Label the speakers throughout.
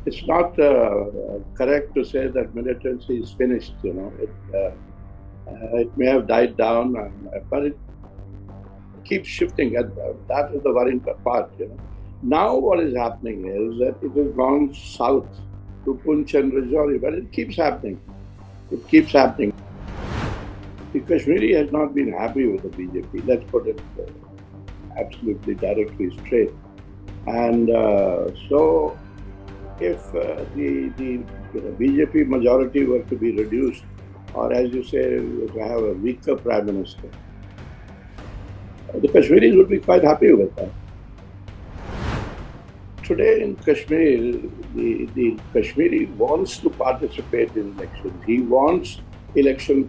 Speaker 1: it's not correct to say that militancy is finished. It may have died down, but it keeps shifting. And that is the worrying part. Now what is happening is that it has gone south to Poonch and Rajouri, but it keeps happening. It keeps happening. The Kashmiri has not been happy with the BJP. Let's put it absolutely directly straight. And so, if the BJP majority were to be reduced, or as you say, to have a weaker prime minister, the Kashmiris would be quite happy with that. Today in Kashmir, the Kashmiri wants to participate in elections. He wants election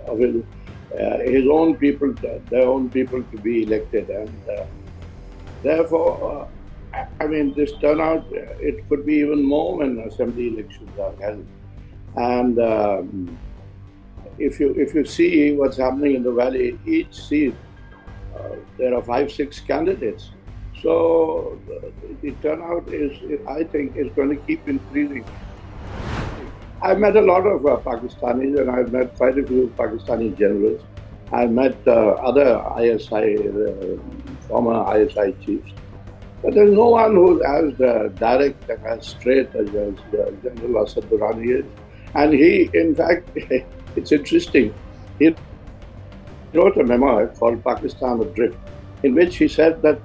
Speaker 1: of his own people, their own people to be elected. And therefore, this turnout, it could be even more when assembly elections are held. And if you see what's happening in the valley, each seat, there are 5-6 candidates. So the turnout I think, is going to keep increasing. I've met a lot of Pakistanis, and I've met quite a few Pakistani generals. I've met other ISI, former ISI chiefs. But there's no one who's as direct and as straight as General Asad Durrani is. And he, in fact, it's interesting, he wrote a memoir called Pakistan Adrift, in which he said that,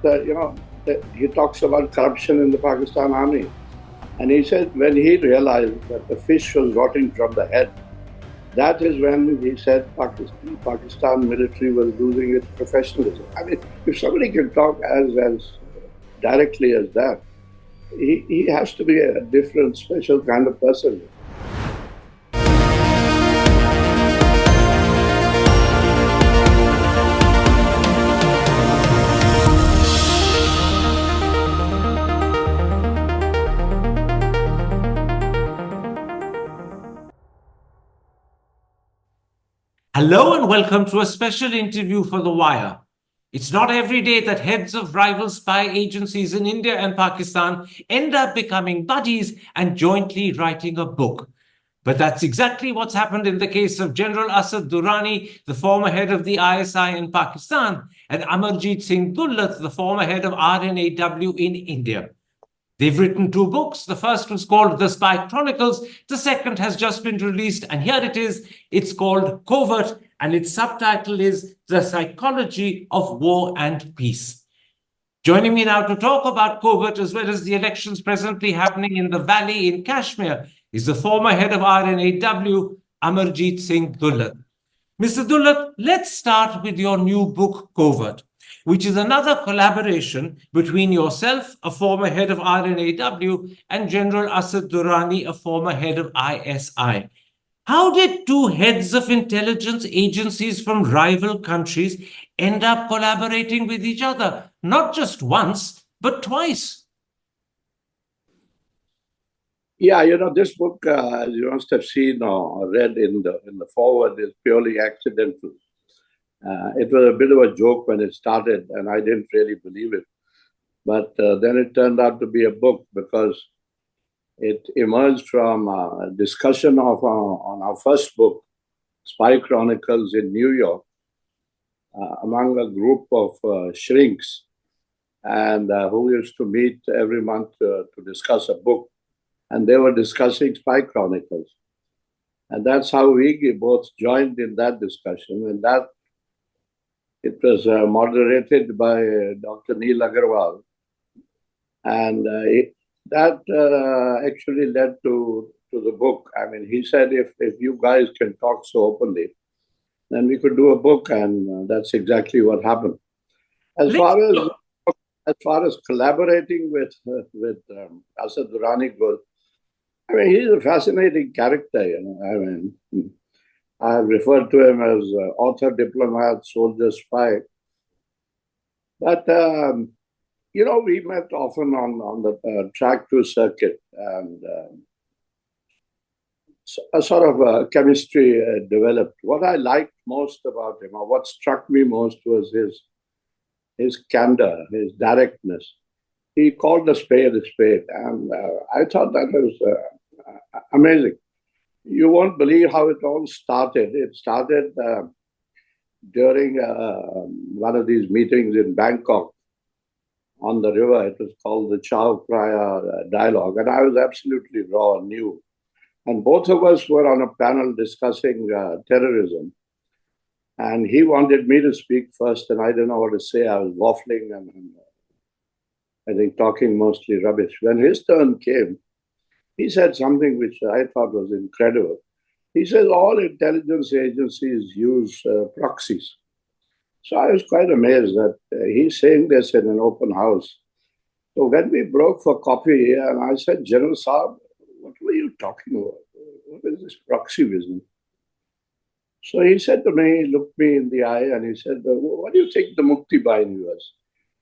Speaker 1: he talks about corruption in the Pakistan army. And he said when he realized that the fish was rotting from the head, that is when he said Pakistan military was losing its professionalism. If somebody can talk as directly as that, he has to be a different, special kind of person.
Speaker 2: Hello and welcome to a special interview for The Wire. It's not every day that heads of rival spy agencies in India and Pakistan end up becoming buddies and jointly writing a book. But that's exactly what's happened in the case of General Asad Durrani, the former head of the ISI in Pakistan, and Amarjit Singh Dulat, the former head of R&AW in India. They've written 2 books. The first was called The Spy Chronicles. The second has just been released, and here it is. It's called Covert, and its subtitle is The Psychology of War and Peace. Joining me now to talk about Covert, as well as the elections presently happening in the valley in Kashmir, is the former head of R&AW, Amarjit Singh Dulat. Mr. Dulat, let's start with your new book, Covert, which is another collaboration between yourself, a former head of R&AW, and General Asad Durrani, a former head of ISI. How did 2 heads of intelligence agencies from rival countries end up collaborating with each other, not just once, but twice?
Speaker 1: Yeah, this book, as you must have seen or read in the foreword, is purely accidental. It was a bit of a joke when it started, and I didn't really believe it. But then it turned out to be a book because it emerged from a discussion on our first book, Spy Chronicles in New York, among a group of shrinks, and who used to meet every month to discuss a book. And they were discussing Spy Chronicles. And that's how we both joined in that discussion. And that it was moderated by Dr. Neil Agarwal. And that actually led to the book. He said, if you guys can talk so openly, then we could do a book. And that's exactly what happened. As far as collaborating with Asad Durrani goes, he's a fascinating character. I have referred to him as author, diplomat, soldier, spy. But, we met often on the track to circuit, and a sort of chemistry developed. What I liked most about him, or what struck me most, was his candor, his directness. he called a spade a spade. And I thought that was amazing. You won't believe how it all started. It started during one of these meetings in Bangkok on the river. It was called the Chao Phraya Dialogue. And I was absolutely raw and new. And both of us were on a panel discussing terrorism. And he wanted me to speak first, and I didn't know what to say. I was waffling and I think talking mostly rubbish. When his turn came, he said something which I thought was incredible. He says all intelligence agencies use proxies. So I was quite amazed that he's saying this in an open house. So when we broke for coffee, and I said, General Saab, what were you talking about? What is this proxy business? So he said to me, he looked me in the eye, and he said, what do you think the Mukti Bahini was?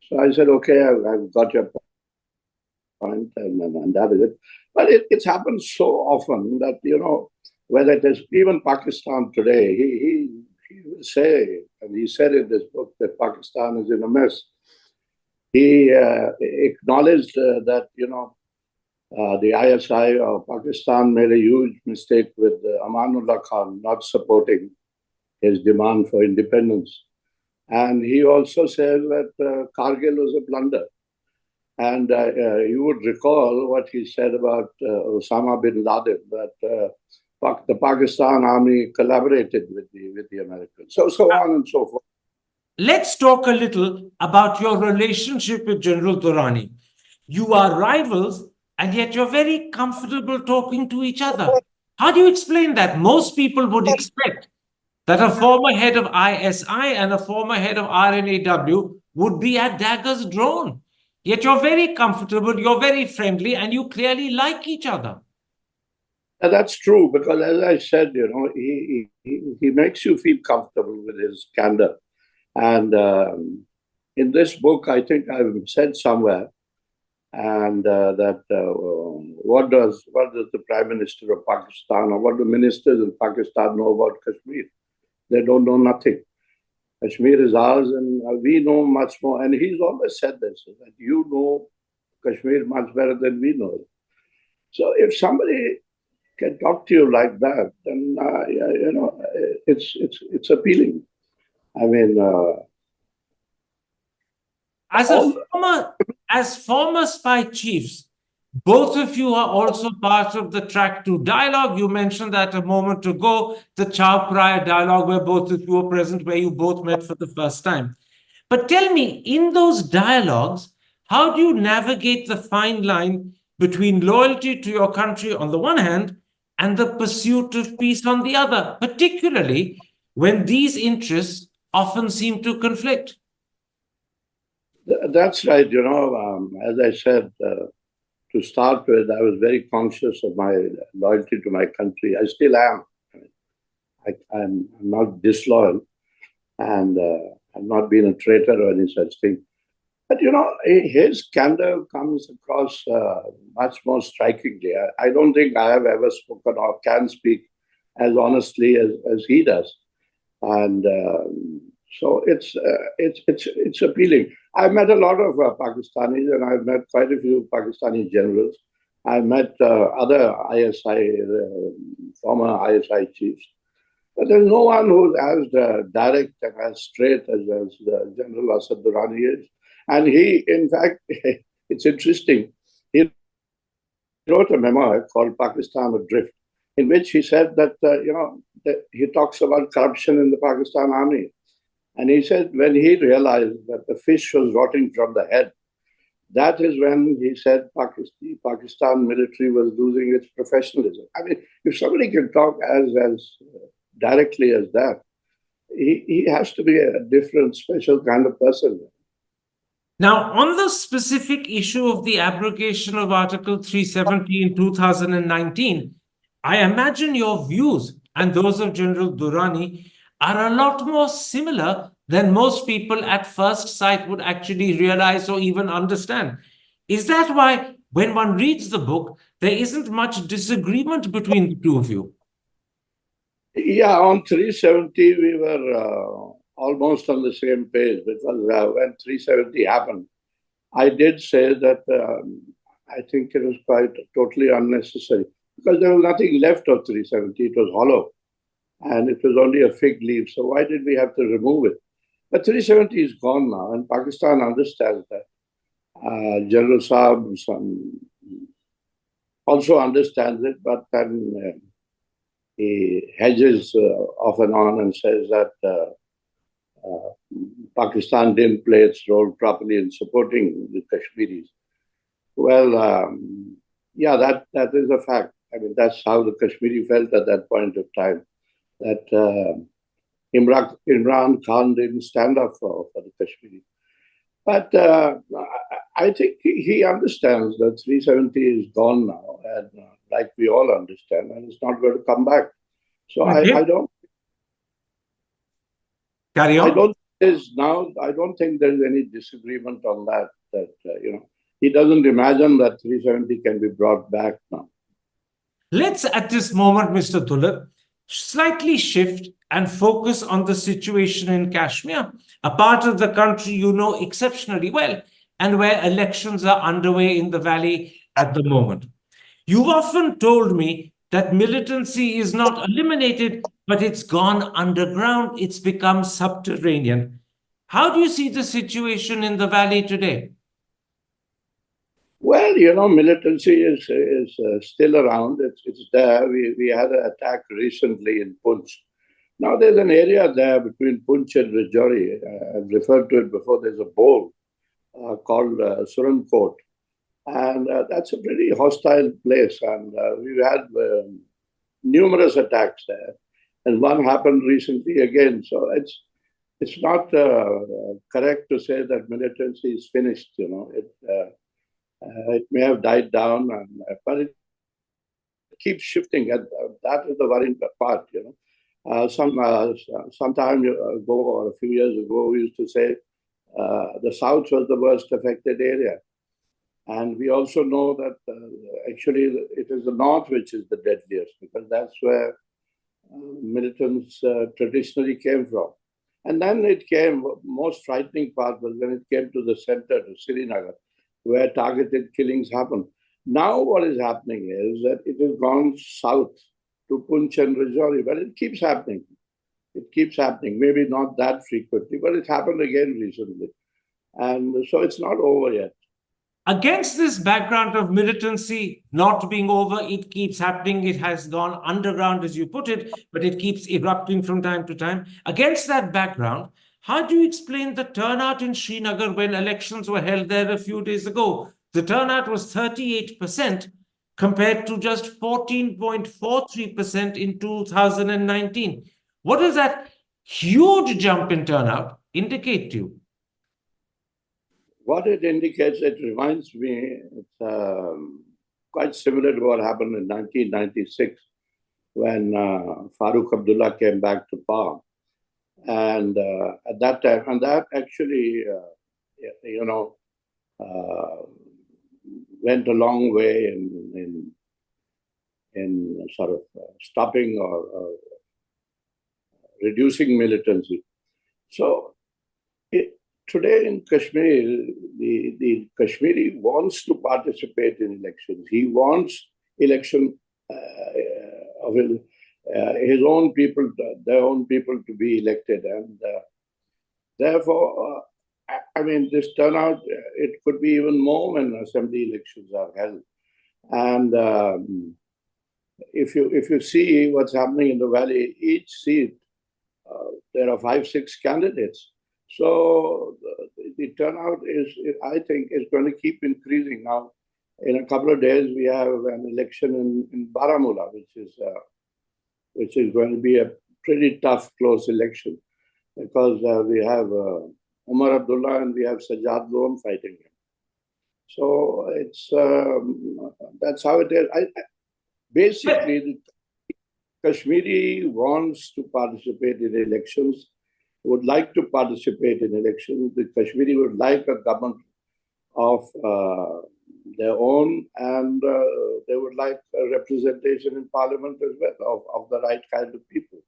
Speaker 1: So I said, okay, I've got your point, and that is it. But it's happened so often that, whether it is even Pakistan today, he will say, and he said in this book that Pakistan is in a mess. He acknowledged that, the ISI of Pakistan made a huge mistake with Amanullah Khan not supporting his demand for independence. And he also said that Kargil was a blunder. And you would recall what he said about Osama bin Laden, that the Pakistan army collaborated with the Americans. So on and so forth.
Speaker 2: Let's talk a little about your relationship with General Durrani. You are rivals, and yet you're very comfortable talking to each other. How do you explain that? Most people would expect that a former head of ISI and a former head of R&AW would be at daggers drawn. Yet you're very comfortable, you're very friendly, and you clearly like each other.
Speaker 1: And that's true, because as I said, he makes you feel comfortable with his candor. And in this book, I think I've said somewhere, and that what does the Prime Minister of Pakistan or what do ministers in Pakistan know about Kashmir? They don't know nothing. Kashmir is ours, and we know much more. And he's always said this, that you know Kashmir much better than we know it. So if somebody can talk to you like that, then it's appealing. I mean,
Speaker 2: as former spy chiefs, both of you are also part of the Track 2 dialogue. You mentioned that a moment ago, the Chao Phraya dialogue, where both of you were present, where you both met for the first time. But tell me, in those dialogues, how do you navigate the fine line between loyalty to your country on the one hand and the pursuit of peace on the other, particularly when these interests often seem to conflict?
Speaker 1: That's right. As I said, to start with, I was very conscious of my loyalty to my country. I still am. I'm not disloyal, and I've not been a traitor or any such thing. But his candor comes across much more strikingly. I don't think I have ever spoken or can speak as honestly as he does, and so it's appealing. I've met a lot of Pakistanis, and I've met quite a few Pakistani generals. I've met other ISI, former ISI chiefs. But there's no one who's as direct and as straight as General Asad Durrani is. And he, in fact, it's interesting, he wrote a memoir called Pakistan Adrift, in which he said that, that he talks about corruption in the Pakistan army. And he said when he realized that the fish was rotting from the head, that is when he said Pakistan military was losing its professionalism. I mean, if somebody can talk as directly as that, he has to be a different, special kind of person.
Speaker 2: Now, on the specific issue of the abrogation of Article 370 in 2019, I imagine your views and those of General Durrani are a lot more similar than most people at first sight would actually realize or even understand. Is that why, when one reads the book, there isn't much disagreement between the two of you?
Speaker 1: Yeah, on 370, we were almost on the same page, because when 370 happened, I did say that I think it was quite totally unnecessary because there was nothing left of 370. It was hollow and it was only a fig leaf. So why did we have to remove it? But 370 is gone now, and Pakistan understands that. General Saab also understands it, but then he hedges off and on and says that Pakistan didn't play its role properly in supporting the Kashmiris. Well, yeah, that is a fact. I mean, that's how the Kashmiri felt at that point of time, that Imran Khan didn't stand up for the Kashmiri. But I think he understands that 370 is gone now, and like we all understand, and it's not going to come back. So I don't.
Speaker 2: Carry on.
Speaker 1: I don't think there's any disagreement on that. He doesn't imagine that 370 can be brought back now.
Speaker 2: Let's, at this moment, Mr. Dulat, slightly shift and focus on the situation in Kashmir, a part of the country you know exceptionally well, and where elections are underway in the valley at the moment. You've often told me that militancy is not eliminated, but it's gone underground, it's become subterranean. How do you see the situation in the valley today?
Speaker 1: Well, militancy is still around. It's there. We had an attack recently in Poonch. Now there's an area there between Poonch and Rajouri. I've referred to it before. There's a bowl called Surankot. And that's a pretty hostile place. And we've had numerous attacks there. And one happened recently again. So it's not correct to say that militancy is finished. It may have died down, but it keeps shifting. And that is the worrying part. Some time ago or a few years ago, we used to say the south was the worst affected area. And we also know that actually it is the north which is the deadliest, because that's where militants traditionally came from. And then most frightening part was when it came to the center, to Srinagar, where targeted killings happen. Now what is happening is that it has gone south to Poonch and Rajouri, but it keeps happening. It keeps happening, maybe not that frequently, but it happened again recently. And so it's not over yet.
Speaker 2: Against this background of militancy not being over, it keeps happening. It has gone underground, as you put it, but it keeps erupting from time to time. Against that background, how do you explain the turnout in Srinagar when elections were held there a few days ago? The turnout was 38% compared to just 14.43% in 2019. What does that huge jump in turnout indicate to you?
Speaker 1: What it indicates, it reminds me, it's quite similar to what happened in 1996 when Farooq Abdullah came back to power. And at that time, and that actually, went a long way in sort of stopping or reducing militancy. So today in Kashmir, the Kashmiri wants to participate in elections. He wants election of his own people, their own people to be elected. And therefore, I mean, this turnout, it could be even more when assembly elections are held. And if you see what's happening in the valley, each seat, there are 5-6 candidates. So the turnout I think, is going to keep increasing. Now, in a couple of days, we have an election in Baramulla, which is going to be a pretty tough, close election, because we have Umar Abdullah and we have Sajjad Loam fighting him. So that's how it is. Basically, the Kashmiri wants to participate in elections, would like to participate in elections. The Kashmiri would like a government of their own, and they would like a representation in parliament as well of the right kind of people.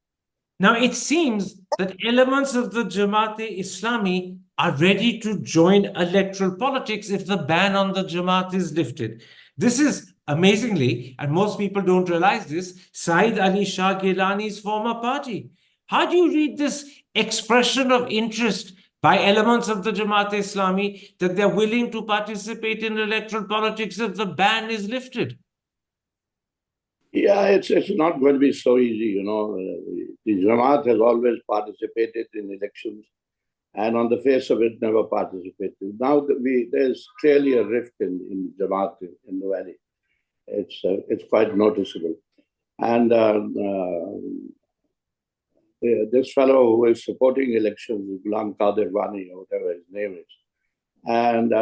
Speaker 2: Now, it seems that elements of the Jamaat-e-Islami are ready to join electoral politics if the ban on the Jamaat is lifted. This is amazingly, and most people don't realize this, Saeed Ali Shah Gilani's former party. How do you read this expression of interest by elements of the Jamaat-e-Islami that they're willing to participate in electoral politics if the ban is lifted?
Speaker 1: Yeah, it's not going to be so easy, you know. The Jamaat has always participated in elections and on the face of it never participated. Now there's clearly a rift in Jamaat in the valley. It's quite noticeable. And this fellow who is supporting elections, Ghulam Qadir Wani, or whatever his name is, and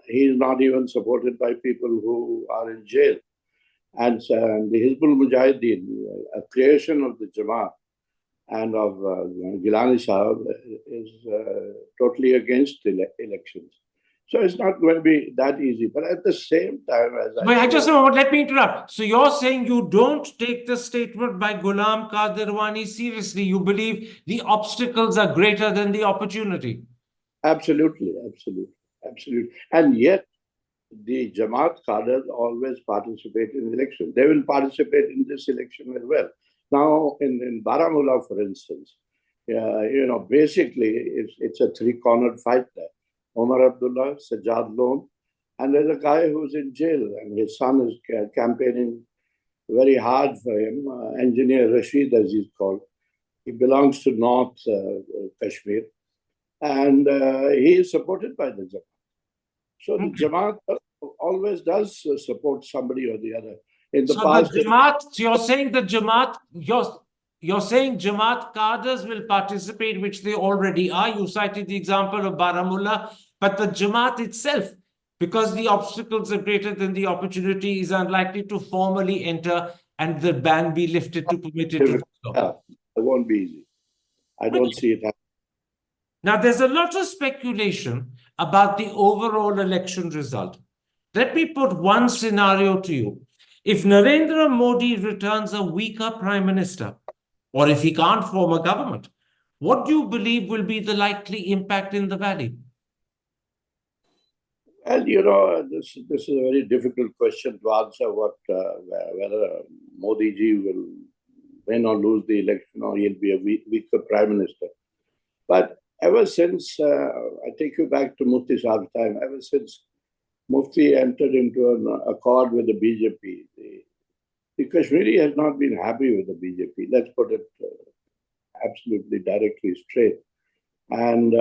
Speaker 1: he's not even supported by people who are in jail. And the Hizbul Mujahideen, a creation of the Jamaat and of Gilani Sahab, is totally against elections. So it's not going to be that easy. But at the same time,
Speaker 2: let me interrupt. So you're saying you don't take the statement by Ghulam Qadir Wani seriously. You believe the obstacles are greater than the opportunity.
Speaker 1: Absolutely. And yet, the Jamaat cadres always participate in elections. They will participate in this election as well. Now, in Baramulla, for instance, basically it's a three-cornered fight there. Omar Abdullah, Sajjad Lone, and there's a guy who's in jail, and his son is campaigning very hard for him, Engineer Rashid, as he's called. He belongs to North Kashmir, and he is supported by the Jamaat. So the Jamaat always does support somebody or the other. In the past,
Speaker 2: you're saying Jamaat cadres will participate, which they already are. You cited the example of Baramulla, but the Jamaat itself, because the obstacles are greater than the opportunity, is unlikely to formally enter and the ban be lifted to permit it to do so.
Speaker 1: Yeah, it won't be easy. I don't see it happening.
Speaker 2: Now, there's a lot of speculation about the overall election result. Let me put one scenario to you. If Narendra Modi returns a weaker prime minister, or if he can't form a government, what do you believe will be the likely impact in the valley?
Speaker 1: Well, this is a very difficult question to answer, whether Modi ji will win or lose the election, or he'll be a weaker prime minister. But ever since, I take you back to Mufti Sahab's time, ever since Mufti entered into an accord with the BJP, the Kashmiri has not been happy with the BJP. Let's put it absolutely directly straight. And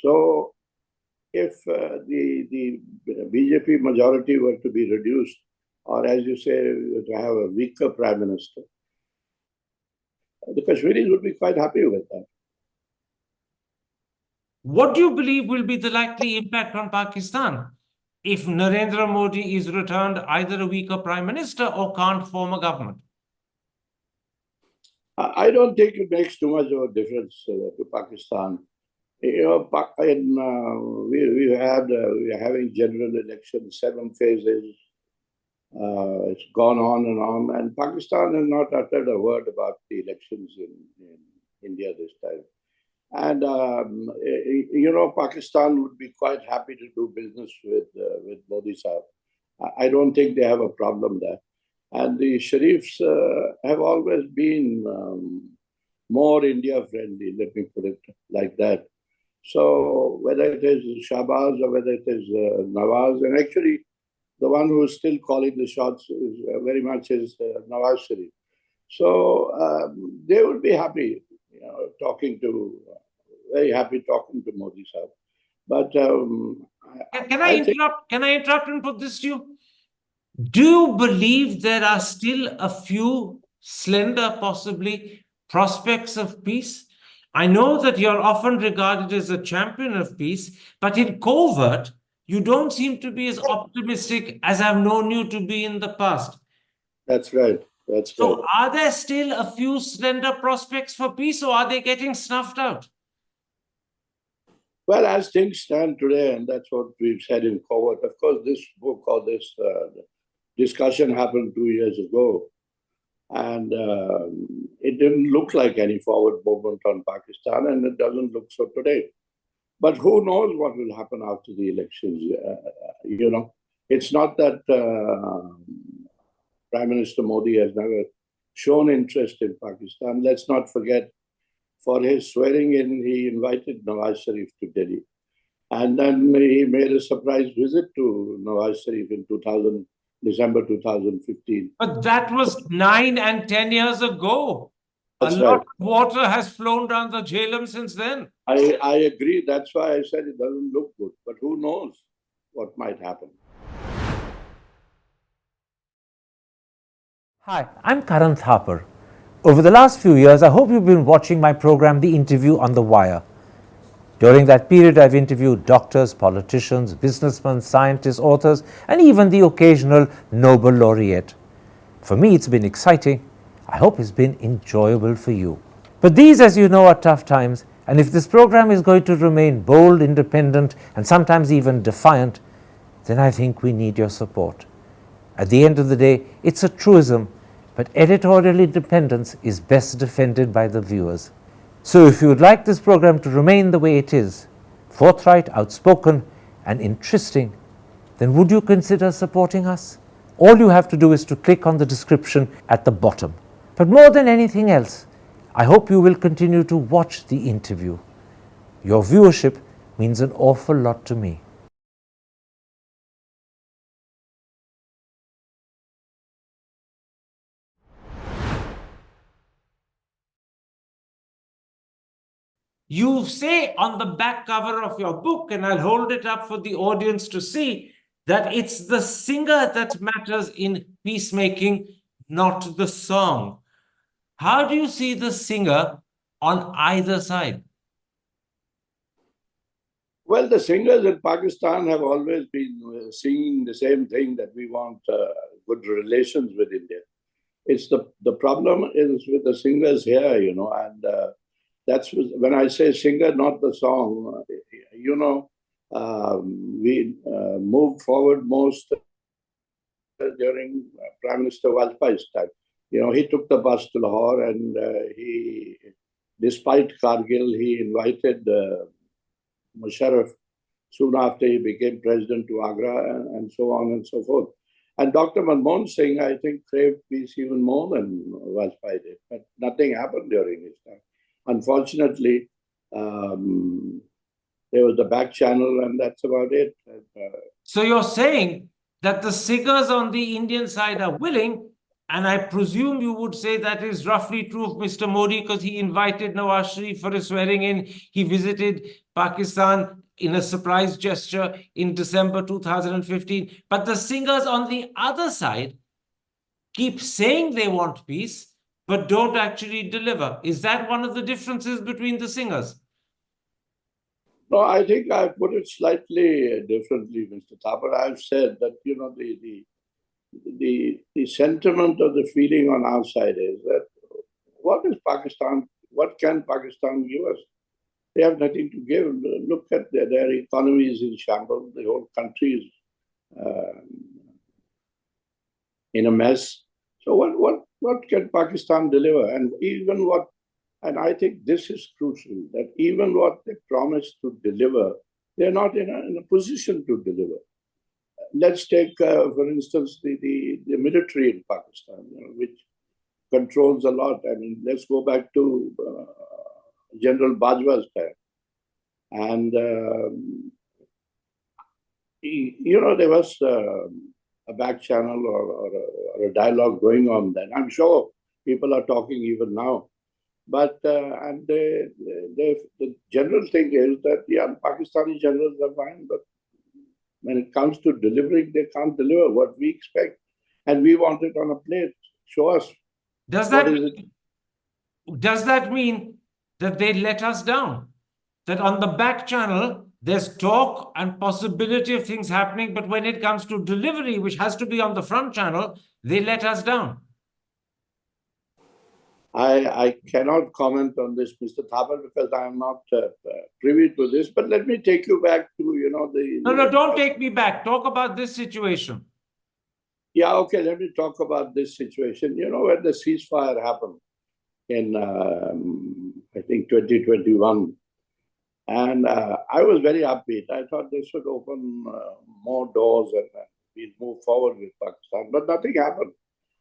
Speaker 1: so if the BJP majority were to be reduced, or as you say, to have a weaker prime minister, the Kashmiris would be quite happy with that.
Speaker 2: What do you believe will be the likely impact on Pakistan if Narendra Modi is returned either a weaker prime minister or can't form a government?
Speaker 1: I don't think it makes too much of a difference to Pakistan. We are having general elections, 7 phases. It's gone on, and Pakistan has not uttered a word about the elections in India this time. And Pakistan would be quite happy to do business with Modi Sahab. I don't think they have a problem there. And the Sharifs have always been more India friendly, let me put it like that. So whether it is Shahbaz or whether it is Nawaz, and actually the one who is still calling the shots is very much is Nawaz Sharif. So they would be happy, very happy talking to Modi Sahab. But
Speaker 2: can I interrupt and put this to you? Do you believe there are still a few slender, possibly, prospects of peace? I know that you're often regarded as a champion of peace, but in covert, you don't seem to be as optimistic as I've known you to be in the past.
Speaker 1: That's right.
Speaker 2: So are there still a few slender prospects for peace, or are they getting snuffed out?
Speaker 1: Well, as things stand today, and that's what we've said in covert, of course, this book or this discussion happened 2 years ago, and it didn't look like any forward movement on Pakistan, and it doesn't look so today. But who knows what will happen after the elections? It's not that Prime Minister Modi has never shown interest in Pakistan. Let's not forget, for his swearing in, he invited Nawaz Sharif to Delhi. And then he made a surprise visit to Nawaz Sharif in December 2015.
Speaker 2: But that was 9 and 10 years ago.
Speaker 1: That's
Speaker 2: a lot
Speaker 1: right.
Speaker 2: of water has flown down the Jhelum since then.
Speaker 1: I agree. That's why I said it doesn't look good. But who knows what might happen?
Speaker 2: Hi, I'm Karan Thapar. Over the last few years, I hope you've been watching my program, The Interview on the Wire. During that period, I've interviewed doctors, politicians, businessmen, scientists, authors, and even the occasional Nobel laureate. For me, it's been exciting. I hope it's been enjoyable for you. But these, as you know, are tough times, and if this program is going to remain bold, independent, and sometimes even defiant, then I think we need your support. At the end of the day, it's a truism, but editorial independence is best defended by the viewers. So if you would like this program to remain the way it is, forthright, outspoken, and interesting, then would you consider supporting us? All you have to do is to click on the description at the bottom. But more than anything else, I hope you will continue to watch the interview. Your viewership means an awful lot to me. You say on the back cover of your book, and I'll hold it up for the audience to see, that it's the singer that matters in peacemaking, not the song. How do you see the singer on either side?
Speaker 1: Well, the singers in Pakistan have always been singing the same thing, that we want good relations with India. It's the problem is with the singers here, and that's when I say singer, not the song. We moved forward most during Prime Minister Vajpayee's time. He took the bus to Lahore, and despite Kargil, he invited Musharraf soon after he became president to Agra, and so on and so forth. And Dr. Manmohan Singh, I think, craved peace even more than Vajpayee did, but nothing happened during his time. Unfortunately, there was the back channel, and that's about it.
Speaker 2: So you're saying that the singers on the Indian side are willing, and I presume you would say that is roughly true of Mr. Modi, because he invited Nawaz Sharif for his swearing in. He visited Pakistan in a surprise gesture in December 2015. But the singers on the other side keep saying they want peace, but don't actually deliver. Is that one of the differences between the singers?
Speaker 1: No, I think I put it slightly differently, Mr. Thapar. I've said that, the sentiment of the feeling on our side is that what can Pakistan give us? They have nothing to give. Look at their economy is in shambles. The whole country is in a mess. So what can Pakistan deliver? And I think this is crucial, that even what they promise to deliver, they're not in a position to deliver. Let's take, for instance, the military in Pakistan, which controls a lot. I mean, let's go back to General Bajwa's time. And, there was a back channel or a dialogue going on then. I'm sure people are talking even now. But and the general thing is that, Pakistani generals are fine, but when it comes to delivering, they can't deliver what we expect. And we want it on a plate. Show us.
Speaker 2: Does that mean that they let us down? That on the back channel, there's talk and possibility of things happening, but when it comes to delivery, which has to be on the front channel, they let us down?
Speaker 1: I cannot comment on this, Mr. Thapar, because I am not privy to this. But let me take you back to,
Speaker 2: No, don't take me back. Talk about this situation.
Speaker 1: Yeah, okay, let me talk about this situation. When the ceasefire happened in, I think, 2021, And I was very upbeat. I thought this would open more doors and we'll move forward with Pakistan. But nothing happened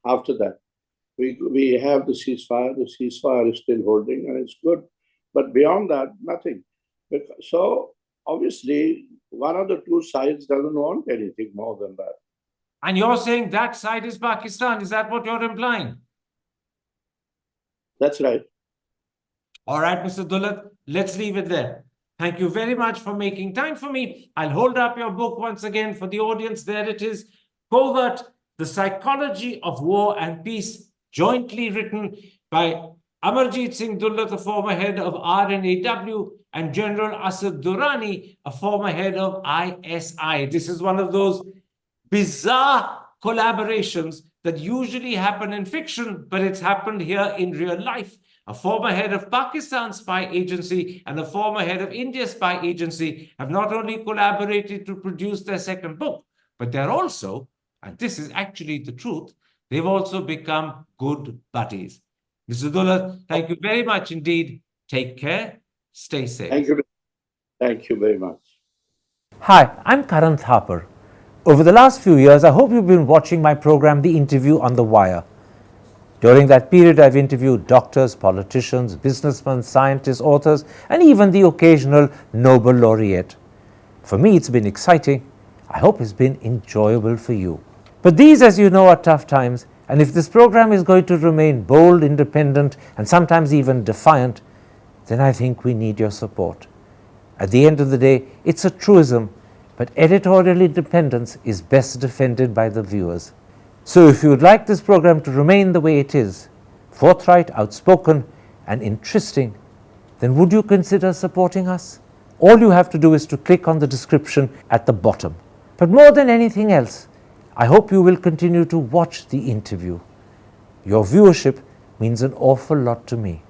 Speaker 1: after that. We have the ceasefire. The ceasefire is still holding and it's good. But beyond that, nothing. So obviously, one of the two sides doesn't want anything more than that.
Speaker 2: And you're saying that side is Pakistan. Is that what you're implying?
Speaker 1: That's right.
Speaker 2: All right, Mr. Dulat, let's leave it there. Thank you very much for making time for me. I'll hold up your book once again for the audience. There it is, Covert, The Psychology of War and Peace, jointly written by Amarjit Singh Dulat, a former head of R&AW, and General Asad Durrani, a former head of ISI. This is one of those bizarre collaborations that usually happen in fiction, but it's happened here in real life. A former head of Pakistan's spy agency and a former head of India's spy agency have not only collaborated to produce their second book, but they're also, and this is actually the truth, they've also become good buddies. Mr. Dulat, thank you very much indeed. Take care. Stay safe.
Speaker 1: Thank you. Thank you very much.
Speaker 3: Hi, I'm Karan Thapar. Over the last few years, I hope you've been watching my program, The Interview on the Wire. During that period, I've interviewed doctors, politicians, businessmen, scientists, authors, and even the occasional Nobel laureate. For me, it's been exciting. I hope it's been enjoyable for you. But these, as you know, are tough times, and if this program is going to remain bold, independent, and sometimes even defiant, then I think we need your support. At the end of the day, it's a truism, but editorial independence is best defended by the viewers. So if you would like this program to remain the way it is, forthright, outspoken, and interesting, then would you consider supporting us? All you have to do is to click on the description at the bottom. But more than anything else, I hope you will continue to watch The Interview. Your viewership means an awful lot to me.